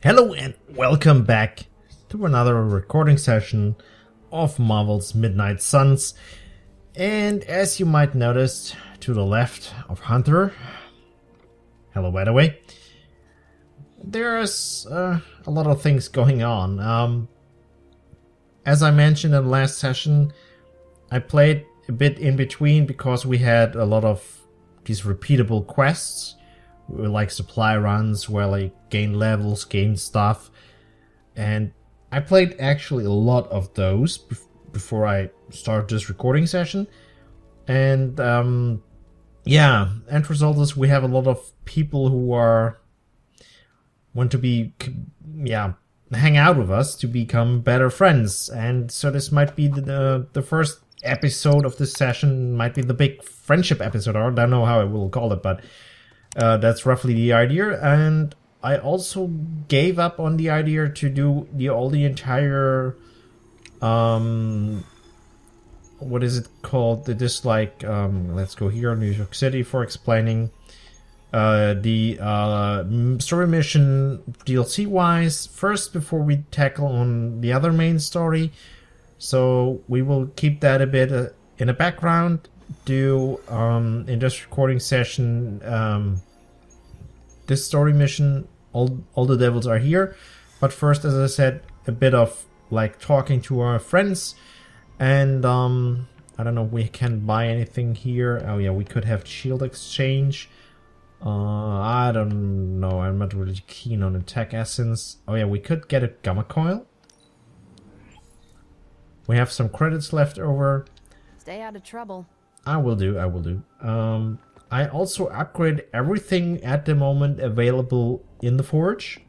Hello and welcome back to another recording session of Marvel's Midnight Suns. And as you might notice, to the left of Hunter, hello by the way, there's a lot of things going on. As I mentioned in the last session, I played a bit in between because we had a lot of these repeatable quests, like supply runs where I gain levels, gain stuff, and I played actually a lot of those before I started this recording session. And yeah, end result is we have a lot of people who want to hang out with us to become better friends. And so this might be the first episode of this session, might be the big friendship episode, or I don't know how I will call it, but that's roughly the idea. And I also gave up on the idea to do the entire what is it called? This let's go here, New York City, for explaining the story mission DLC wise first before we tackle on the other main story. So we will keep that a bit in the background. Do in this recording session this story mission, all the devils are here, but first, as I said, a bit of like talking to our friends. And I don't know, we can buy anything here. Oh yeah, we could have shield exchange. I don't know, I'm not really keen on attack essence. Oh yeah, we could get a gamma coil. We have some credits left over. Stay out of trouble. I will do. I also upgrade everything at the moment available in the forge.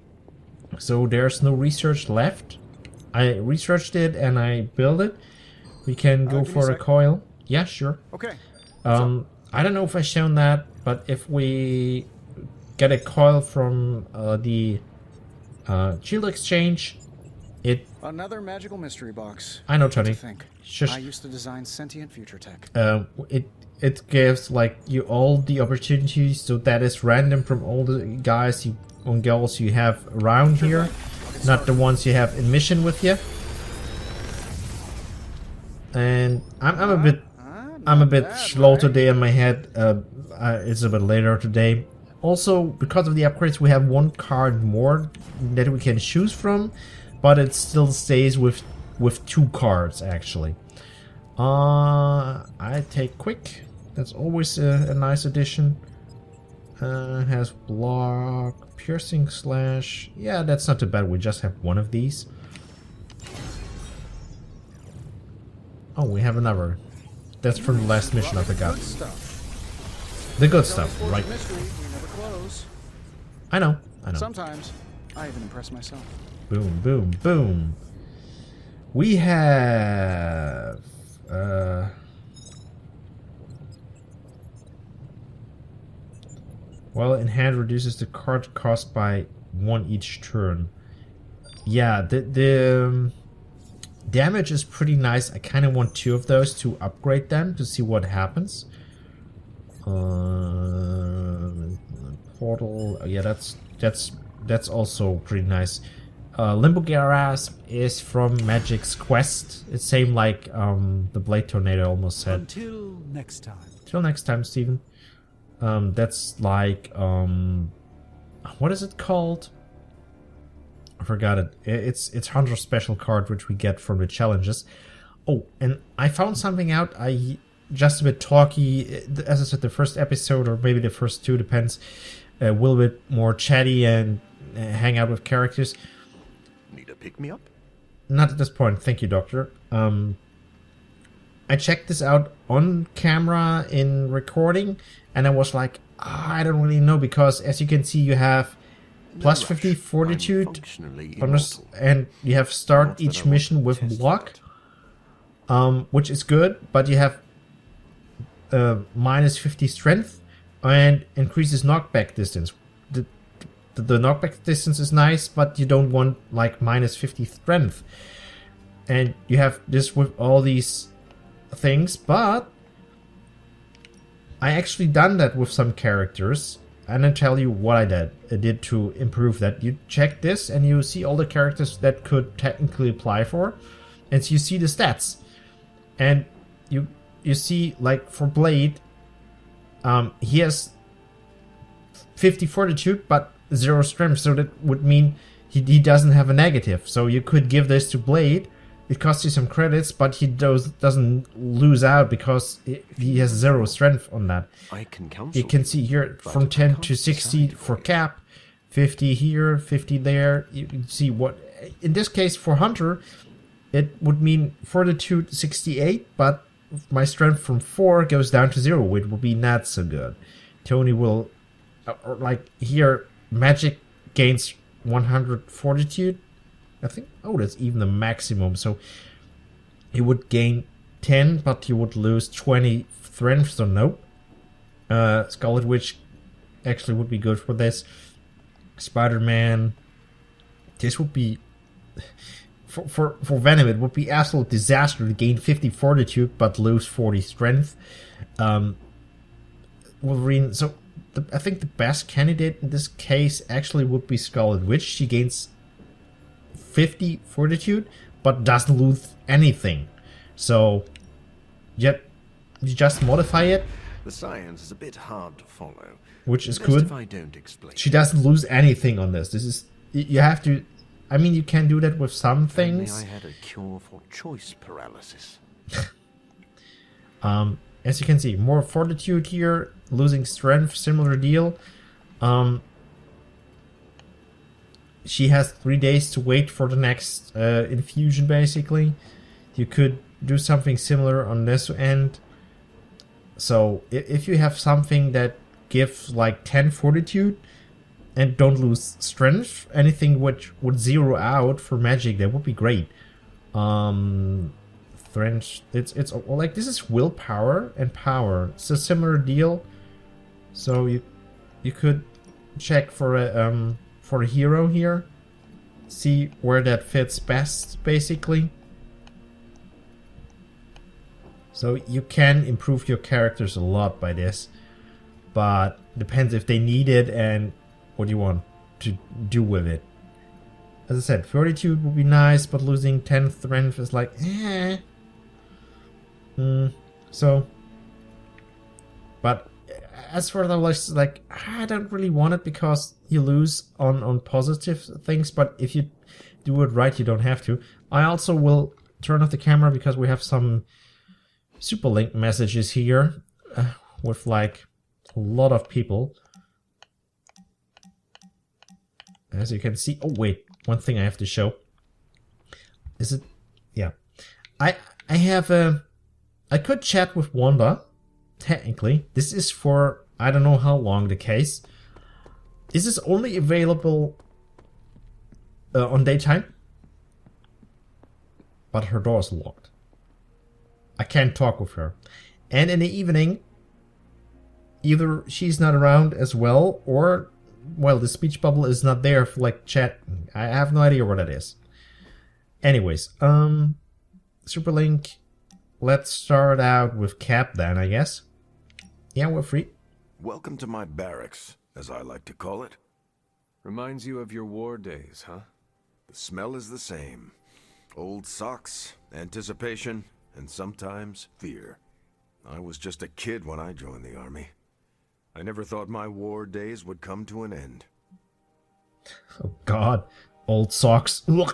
So there's no research left. I researched it and I built it. We can go for a coil. Yeah, sure. Okay. I don't know if I've shown that, but if we get a coil from the shield exchange, Another magical mystery box. I know, Tony. Shush. I used to design sentient future tech. It gives like you all the opportunities, so that is random from all the guys and girls you have around here, not the ones you have in mission with you. And I'm a bit slow today in my head. It's a bit later today. Also, because of the upgrades, we have one card more that we can choose from, but it still stays with two cards actually. I take quick. That's always a nice addition. Has block, piercing slash. Yeah, that's not too bad. We just have one of these. Oh, we have another. That's from the last mission, I forgot. The good stuff, right? I know. Sometimes I even impress myself. Boom, boom, boom. We have well, in hand reduces the card cost by 1 each turn. Yeah, the damage is pretty nice. I kind of want 2 of those to upgrade them to see what happens. Portal. Oh, yeah, that's also pretty nice. Limbo Grasp is from Magic's Quest. It's same like the Blade Tornado almost said. Until next time. Till next time, Steven. That's like what is it called? I forgot it. It's Hunter's special card which we get from the challenges. Oh, and I found something out. I just a bit talky, as I said, the first episode or maybe the first 2 depends. A little bit more chatty and hang out with characters. Need a pick me up? Not at this point, thank you, Doctor. I checked this out on camera in recording, and I was like, I don't really know, because as you can see, you have plus 50 fortitude, and you have start each mission with block, which is good, but you have minus 50 strength and increases knockback distance. The knockback distance is nice, but you don't want like minus 50 strength. And you have this with all these things, but I actually done that with some characters and then tell you what I did to improve that. You check this and you see all the characters that could technically apply for, and so you see the stats, and you see, like, for Blade, he has 50 fortitude but 0 strength, so that would mean he doesn't have a negative. So you could give this to Blade. It costs you some credits, but he doesn't lose out because he has 0 strength on that. I can counsel. You can see here from 10 to 60 for Cap, 50 here, 50 there. You can see what, in this case for Hunter, it would mean fortitude 68, but my strength from 4 goes down to 0, which would be not so good. Tony will, like here, magic gains 100 fortitude. I think, oh, that's even the maximum. So he would gain 10, but he would lose 20 strength, so nope. Scarlet Witch actually would be good for this. Spider-Man, this would be, for Venom, it would be absolute disaster to gain 50 fortitude, but lose 40 strength. Wolverine, so I think the best candidate in this case actually would be Scarlet Witch. She gains 50 fortitude, but doesn't lose anything. So, yet you just modify it. The science is a bit hard to follow, which is best good. If I don't explain. She doesn't lose anything on this. This is, you have to. I mean, you can do that with some things. Only I had a cure for choice paralysis. As you can see, more fortitude here, losing strength, similar deal. She has 3 days to wait for the next infusion, basically. You could do something similar on this end. So if you have something that gives like 10 fortitude and don't lose strength, anything which would zero out for magic, that would be great. Strength, it's like, this is willpower and power. It's a similar deal. So you could check for a hero here, see where that fits best, basically. So you can improve your characters a lot by this, but depends if they need it and what you want to do with it. As I said, fortitude would be nice, but losing 10 strength is like, eh. So, but as for the list, like, I don't really want it because you lose on positive things, but if you do it right, you don't have to. I also will turn off the camera because we have some super link messages here with like a lot of people. As you can see, oh wait, one thing I have to show. Is it? Yeah, I have a. I could chat with Wanda. Technically, this is for I don't know how long the case. This is only available on daytime, but her door is locked. I can't talk with her, and in the evening, either she's not around as well, or well, the speech bubble is not there for like chat. I have no idea what that is. Anyways, Superlink. Let's start out with Cap then, I guess. Yeah, we're free. Welcome to my barracks, as I like to call it. Reminds you of your war days, huh? The smell is the same. Old socks, anticipation, and sometimes fear. I was just a kid when I joined the army. I never thought my war days would come to an end. Oh god, old socks. Ugh.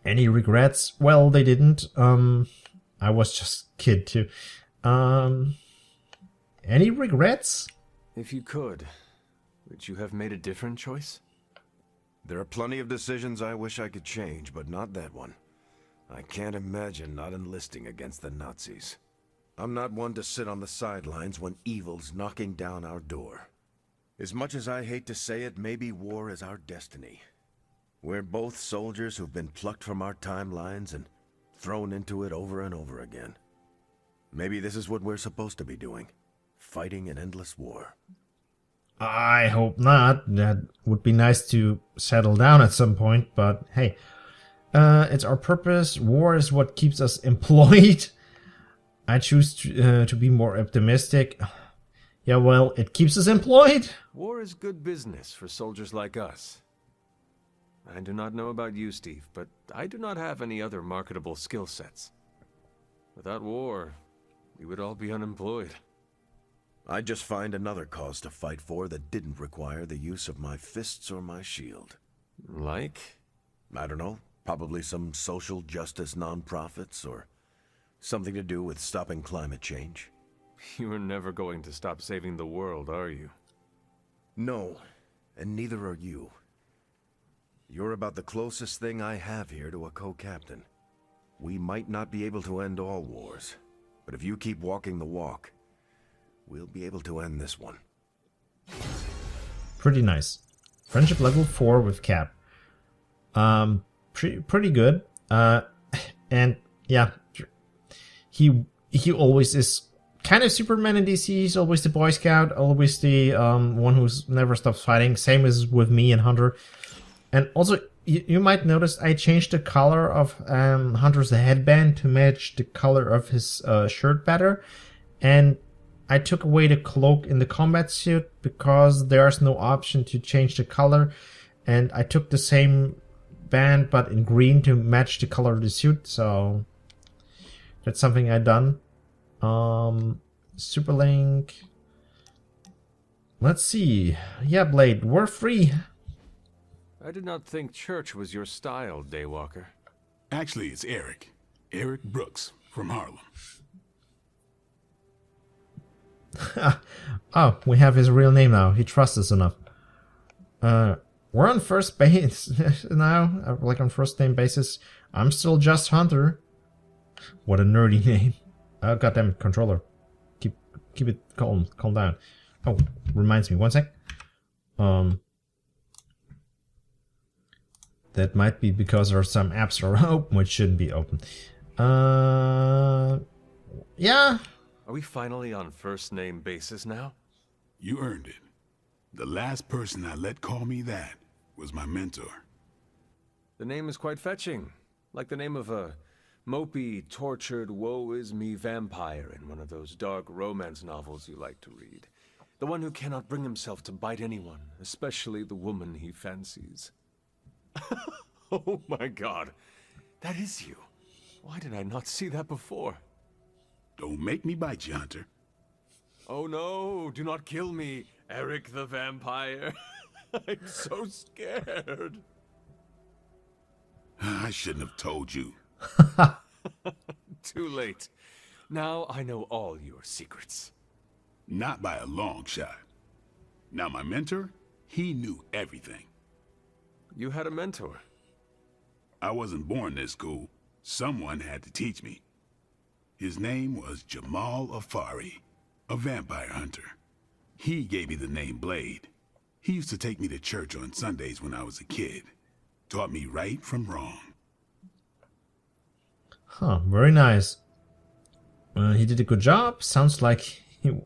Any regrets? Well, they didn't. I was just a kid too. Any regrets? If you could, would you have made a different choice? There are plenty of decisions I wish I could change, but not that one. I can't imagine not enlisting against the Nazis. I'm not one to sit on the sidelines when evil's knocking down our door. As much as I hate to say it, maybe war is our destiny. We're both soldiers who've been plucked from our timelines and thrown into it over and over again. Maybe this is what we're supposed to be doing. Fighting an endless war. I hope not. That would be nice to settle down at some point, but hey. It's our purpose. War is what keeps us employed. I choose to be more optimistic. Yeah, well, it keeps us employed. War is good business for soldiers like us. I do not know about you, Steve, but I do not have any other marketable skill sets. Without war, we would all be unemployed. I'd just find another cause to fight for that didn't require the use of my fists or my shield. Like? I don't know, probably some social justice nonprofits or something to do with stopping climate change. You are never going to stop saving the world, are you? No, and neither are you. You're about the closest thing I have here to a co-captain. We might not be able to end all wars, but if you keep walking the walk, we'll be able to end this one. Pretty nice. Friendship level 4 with Cap. Pretty good. And yeah, he always is kind of Superman in DC. He's always the Boy Scout, always the one who's never stops fighting. Same as with me and Hunter. And also, you might notice I changed the color of Hunter's headband to match the color of his shirt better. And I took away the cloak in the combat suit because there's no option to change the color. And I took the same band but in green to match the color of the suit. So that's something I done. Superlink. Let's see. Yeah, Blade, we're free. I did not think church was your style, Daywalker. Actually, it's Eric. Eric Brooks from Harlem. Oh, we have his real name now. He trusts us enough. We're on first base now, like on first name basis. I'm still just Hunter. What a nerdy name. Oh, goddamn it, controller. Keep it calm down. Oh, reminds me, one sec. That might be because there are some apps are open which shouldn't be open. Yeah. Are we finally on first name basis now? You earned it. The last person I let call me that was my mentor. The name is quite fetching. Like the name of a mopey, tortured, woe-is-me vampire in one of those dark romance novels you like to read. The one who cannot bring himself to bite anyone, especially the woman he fancies. Oh my god. That is you. Why did I not see that before? Don't make me bite you, Hunter. Oh no, do not kill me, Eric the vampire. I'm so scared. I shouldn't have told you. Too late. Now I know all your secrets. Not by a long shot. Now my mentor, he knew everything. You had a mentor. I wasn't born this cool. Someone had to teach me. His name was Jamal Afari, a vampire hunter. He gave me the name Blade. He used to take me to church on Sundays when I was a kid. Taught me right from wrong. Huh, very nice. He did a good job. Sounds like he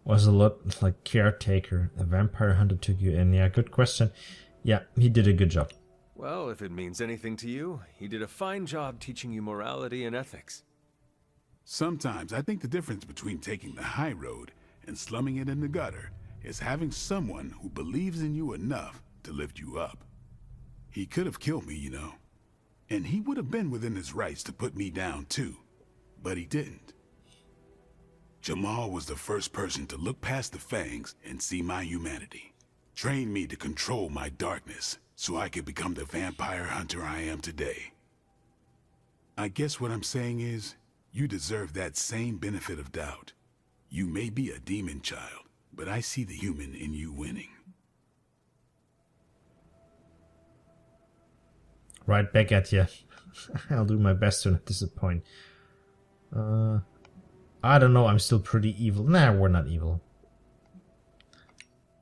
was a lot like caretaker. A vampire hunter took you in. Yeah, good question. Yeah, he did a good job. Well, if it means anything to you, he did a fine job teaching you morality and ethics. Sometimes I think the difference between taking the high road and slumming it in the gutter is having someone who believes in you enough to lift you up. He could have killed me, you know. And he would have been within his rights to put me down too. But he didn't. Jamal was the first person to look past the fangs and see my humanity. Trained me to control my darkness so I could become the vampire hunter I am today. I guess what I'm saying is, you deserve that same benefit of doubt. You may be a demon child, but I see the human in you winning. Right back at you. I'll do my best to not disappoint. I don't know, I'm still pretty evil. Nah, we're not evil.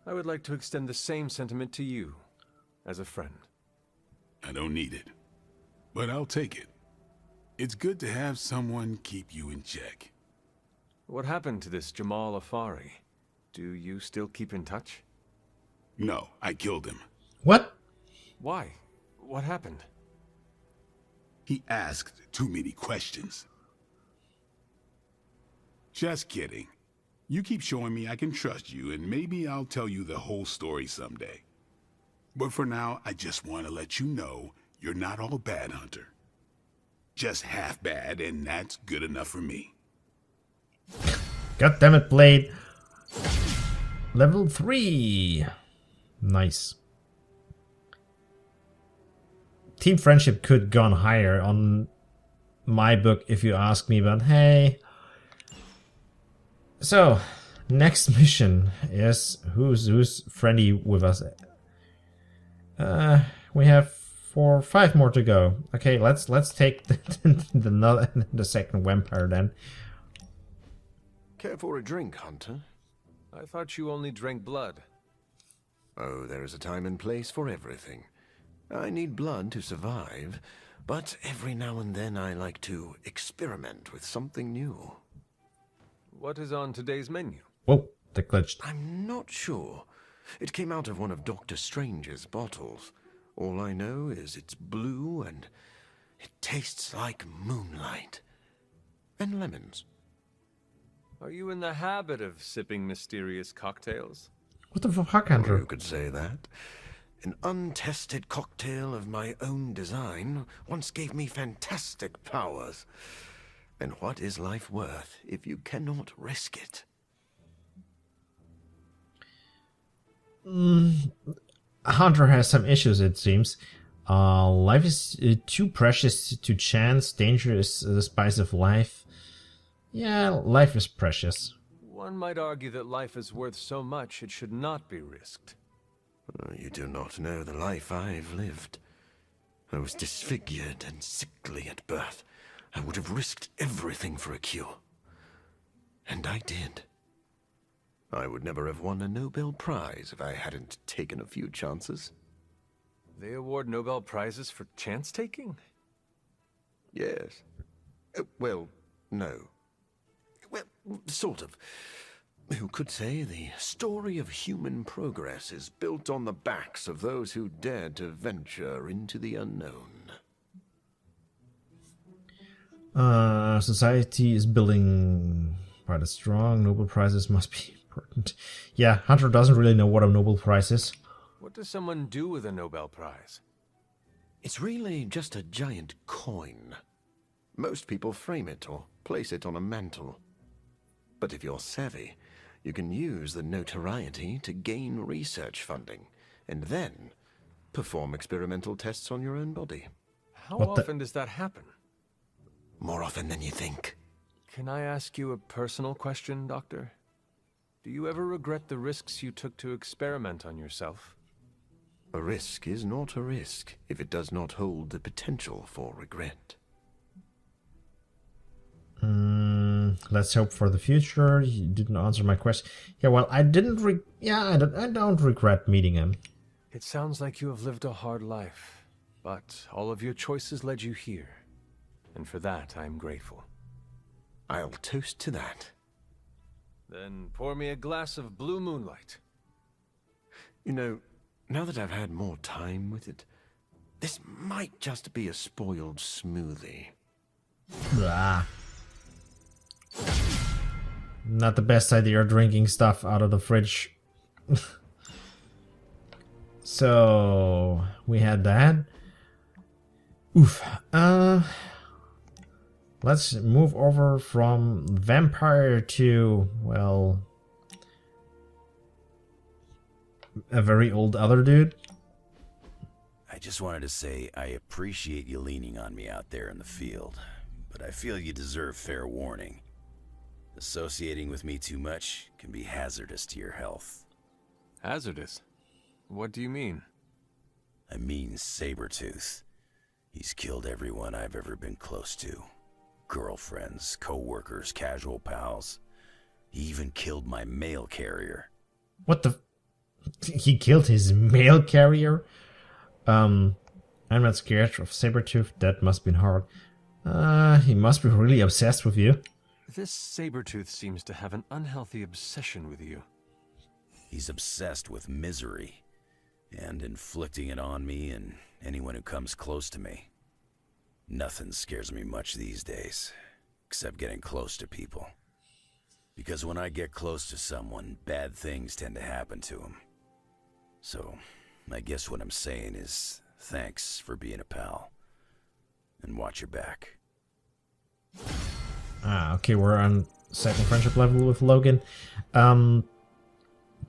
I would like to extend the same sentiment to you, as a friend. I don't need it, but I'll take it. It's good to have someone keep you in check. What happened to this Jamal Afari? Do you still keep in touch? No, I killed him. What? Why? What happened? He asked too many questions. Just kidding. You keep showing me I can trust you, and maybe I'll tell you the whole story someday. But for now, I just want to let you know you're not all bad, Hunter. Just half bad, and that's good enough for me. God damn it, Blade. Level 3. Nice. Team friendship could gone higher on my book if you ask me, but hey. So, next mission is who's friendly with us. We have 5 more to go. Okay, let's take the second vampire then. Care for a drink, Hunter? I thought you only drank blood. Oh, there is a time and place for everything. I need blood to survive, but every now and then I like to experiment with something new. What is on today's menu? Whoa, that glitched. I'm not sure. It came out of one of Dr. Strange's bottles. All I know is it's blue and it tastes like moonlight. And lemons. Are you in the habit of sipping mysterious cocktails? What the fuck, Or Andrew? you could say that. An untested cocktail of my own design once gave me fantastic powers. And what is life worth if you cannot risk it? Hunter has some issues, it seems. Life is too precious to chance. Danger is the spice of life. Yeah, life is precious. One might argue that life is worth so much it should not be risked. You do not know the life I've lived. I was disfigured and sickly at birth. I would have risked everything for a cure. And I did. I would never have won a Nobel Prize if I hadn't taken a few chances. They award Nobel Prizes for chance-taking? Yes. Well, no. Well, sort of. Who could say the story of human progress is built on the backs of those who dared to venture into the unknown? Society is building quite a strong. Nobel Prizes must be important. Yeah, Hunter doesn't really know what a Nobel Prize is. What does someone do with a Nobel Prize? It's really just a giant coin. Most people frame it or place it on a mantle. But if you're savvy, you can use the notoriety to gain research funding, and then perform experimental tests on your own body. How What the- often does that happen? More often than you think. Can I ask you a personal question, Doctor? Do you ever regret the risks you took to experiment on yourself? A risk is not a risk if it does not hold the potential for regret. Let's hope for the future. You didn't answer my question. Yeah, well, I didn't. I don't regret meeting him. It sounds like you have lived a hard life, but all of your choices led you here. And for that, I am grateful. I'll toast to that. Then pour me a glass of blue moonlight. You know, now that I've had more time with it, this might just be a spoiled smoothie. Blah. Not the best idea drinking stuff out of the fridge. So we had that. Oof. Let's move over from vampire to, well, a very old other dude. I just wanted to say I appreciate you leaning on me out there in the field, but I feel you deserve fair warning. Associating with me too much can be hazardous to your health. Hazardous? What do you mean? I mean Sabretooth. He's killed everyone I've ever been close to. Girlfriends, co-workers, casual pals. He even killed my mail carrier. What the? He killed his mail carrier? I'm not scared of Sabretooth. That must have been hard. He must be really obsessed with you. This Sabretooth seems to have an unhealthy obsession with you. He's obsessed with misery and inflicting it on me and anyone who comes close to me. Nothing scares me much these days, except getting close to people. Because when I get close to someone, bad things tend to happen to them. So, I guess what I'm saying is thanks for being a pal. And watch your back. Okay, we're on second friendship level with Logan.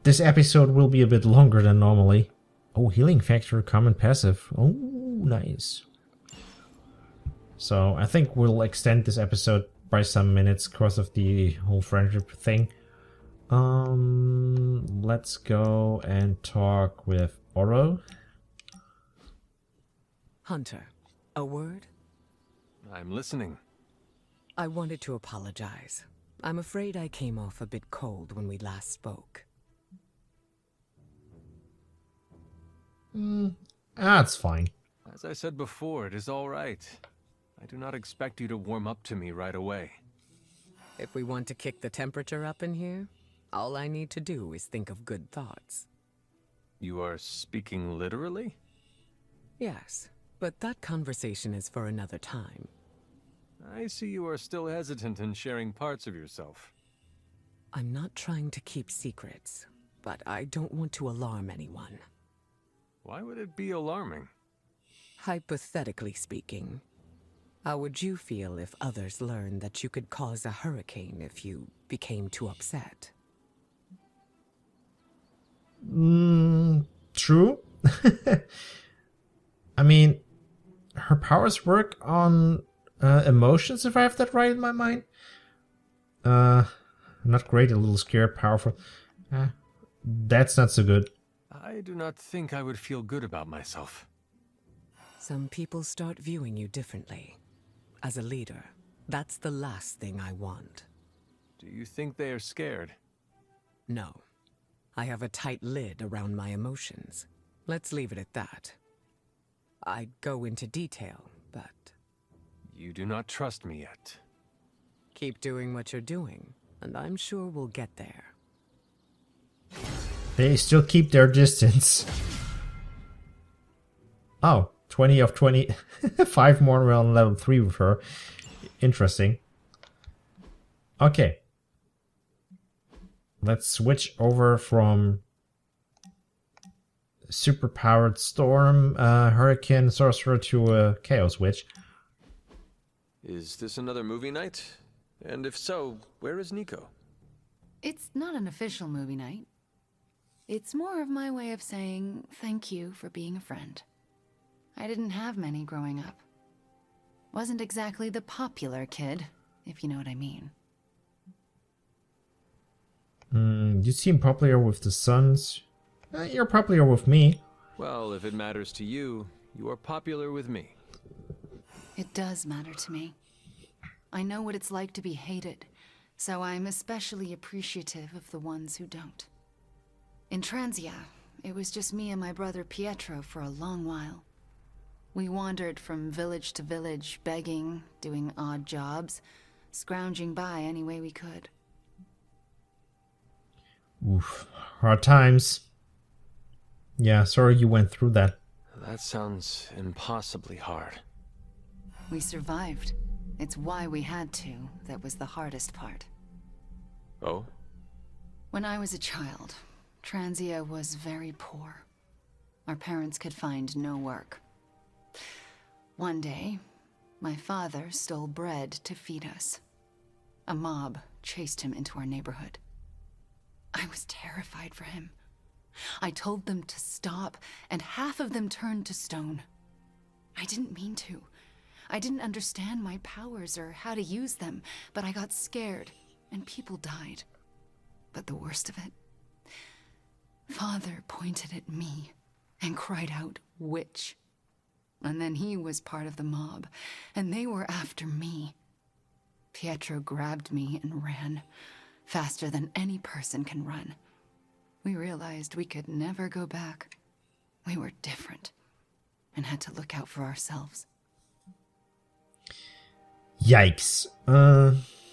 This episode will be a bit longer than normally. Oh, healing factor, common passive. Oh, nice. So I think we'll extend this episode by some minutes because of the whole friendship thing. Let's go and talk with Oro. Hunter, a word? I'm listening. I wanted to apologize. I'm afraid I came off a bit cold when we last spoke. It's fine. As I said before, it is all right. I do not expect you to warm up to me right away. If we want to kick the temperature up in here, all I need to do is think of good thoughts. You are speaking literally? Yes, but that conversation is for another time. I see you are still hesitant in sharing parts of yourself. I'm not trying to keep secrets, but I don't want to alarm anyone. Why would it be alarming? Hypothetically speaking, how would you feel if others learned that you could cause a hurricane if you became too upset? True. I mean, her powers work on emotions, if I have that right in my mind. Not great, a little scared, powerful. That's not so good. I do not think I would feel good about myself. Some people start viewing you differently. As a leader, that's the last thing I want. Do you think they are scared? No. I have a tight lid around my emotions. Let's leave it at that. I'd go into detail, but... You do not trust me yet. Keep doing what you're doing, and I'm sure we'll get there. They still keep their distance. Oh, 20 of 20. 5 more on level 3 with her. Interesting. Okay. Let's switch over from superpowered storm, hurricane, sorcerer to a chaos witch. Is this another movie night? And if so, where is Nico? It's not an official movie night. It's more of my way of saying thank you for being a friend. I didn't have many growing up. Wasn't exactly the popular kid, if you know what I mean. You seem popular with the sons. You're popular with me. Well, if it matters to you, you are popular with me. It does matter to me. I know what it's like to be hated, so I'm especially appreciative of the ones who don't. In Transia, it was just me and my brother Pietro for a long while. We wandered from village to village, begging, doing odd jobs, scrounging by any way we could. Oof, hard times. Yeah, sorry you went through that. That sounds impossibly hard. We survived. It's why we had to. That was the hardest part. Oh? When I was a child, Transia was very poor. Our parents could find no work. One day, my father stole bread to feed us. A mob chased him into our neighborhood. I was terrified for him. I told them to stop, and half of them turned to stone. I didn't mean to. I didn't understand my powers or how to use them, but I got scared, and people died. But the worst of it, Father pointed at me and cried out, "Witch." And then he was part of the mob, and they were after me. Pietro grabbed me and ran, faster than any person can run. We realized we could never go back. We were different, and had to look out for ourselves. Yikes.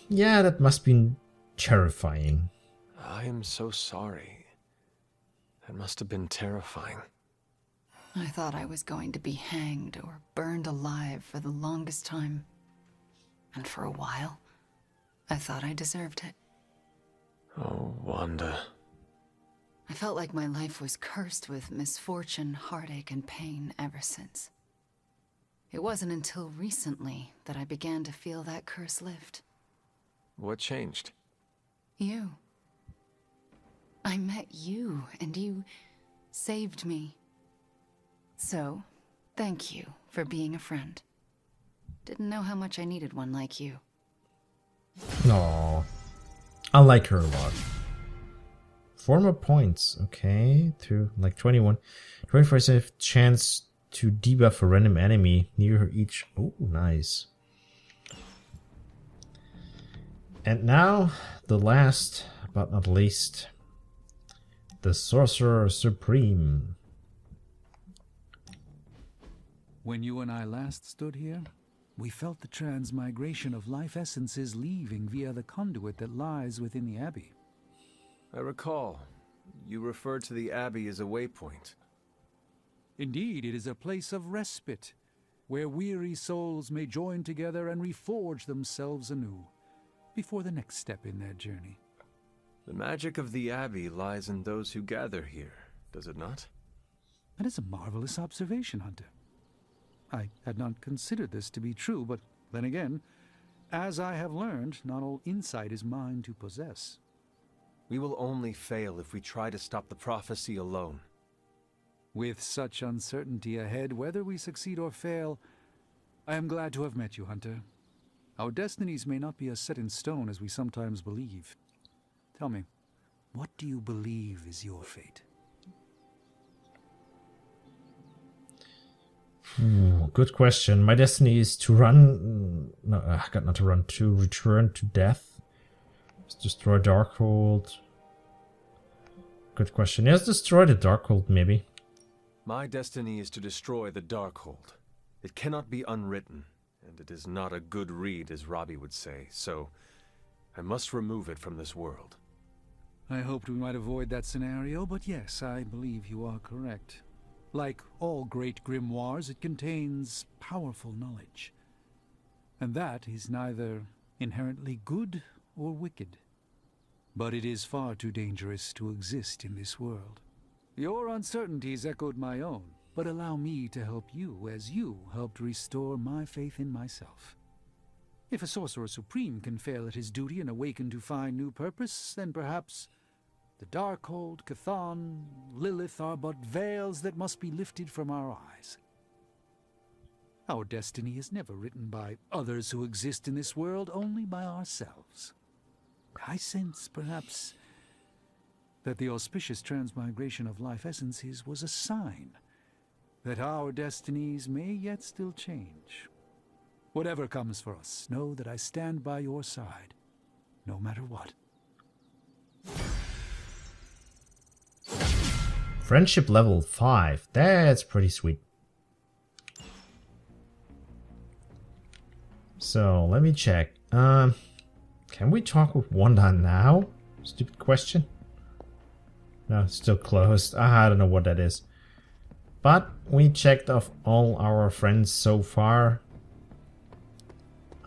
Yeah, that must be terrifying. I am so sorry. That must have been terrifying. I thought I was going to be hanged or burned alive for the longest time. And for a while, I thought I deserved it. Oh, Wanda. I felt like my life was cursed with misfortune, heartache, and pain ever since. It wasn't until recently that I began to feel that curse lift. What changed? You. I met you, and you saved me. So, thank you for being a friend. Didn't know how much I needed one like you. Aww. I like her a lot. 4 more points, okay, to like 21. 24% chance to debuff a random enemy near her each. Oh, nice. And now, the last but not least, the Sorcerer Supreme. When you and I last stood here, we felt the transmigration of life essences leaving via the conduit that lies within the Abbey. I recall. You referred to the Abbey as a waypoint. Indeed, it is a place of respite, where weary souls may join together and reforge themselves anew, before the next step in their journey. The magic of the Abbey lies in those who gather here, does it not? That is a marvelous observation, Hunter. I had not considered this to be true, but then again, as I have learned, not all insight is mine to possess. We will only fail if we try to stop the prophecy alone. With such uncertainty ahead, whether we succeed or fail, I am glad to have met you, Hunter. Our destinies may not be as set in stone as we sometimes believe. Tell me, what do you believe is your fate? Good question. My destiny is to run... No, I got not to run. To return to death. Destroy Darkhold. Good question. Yes, destroy the Darkhold, maybe. My destiny is to destroy the Darkhold. It cannot be unwritten, and it is not a good read, as Robbie would say, so I must remove it from this world. I hoped we might avoid that scenario, but yes, I believe you are correct. Like all great grimoires, it contains powerful knowledge. And that is neither inherently good or wicked. But it is far too dangerous to exist in this world. Your uncertainties echoed my own, but allow me to help you as you helped restore my faith in myself. If a Sorcerer Supreme can fail at his duty and awaken to find new purpose, then perhaps the Darkhold, Chthon, Lilith are but veils that must be lifted from our eyes. Our destiny is never written by others who exist in this world, only by ourselves. I sense, perhaps, that the auspicious transmigration of life essences was a sign that our destinies may yet still change. Whatever comes for us, know that I stand by your side, no matter what. Friendship level 5. That's pretty sweet. So, let me check. Can we talk with Wanda now? Stupid question. No, it's still closed. I don't know what that is. But we checked off all our friends so far.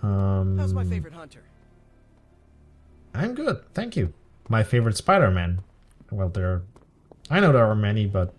How's my favorite hunter? I'm good, thank you. My favorite Spider-Man. Well, I know there are many, but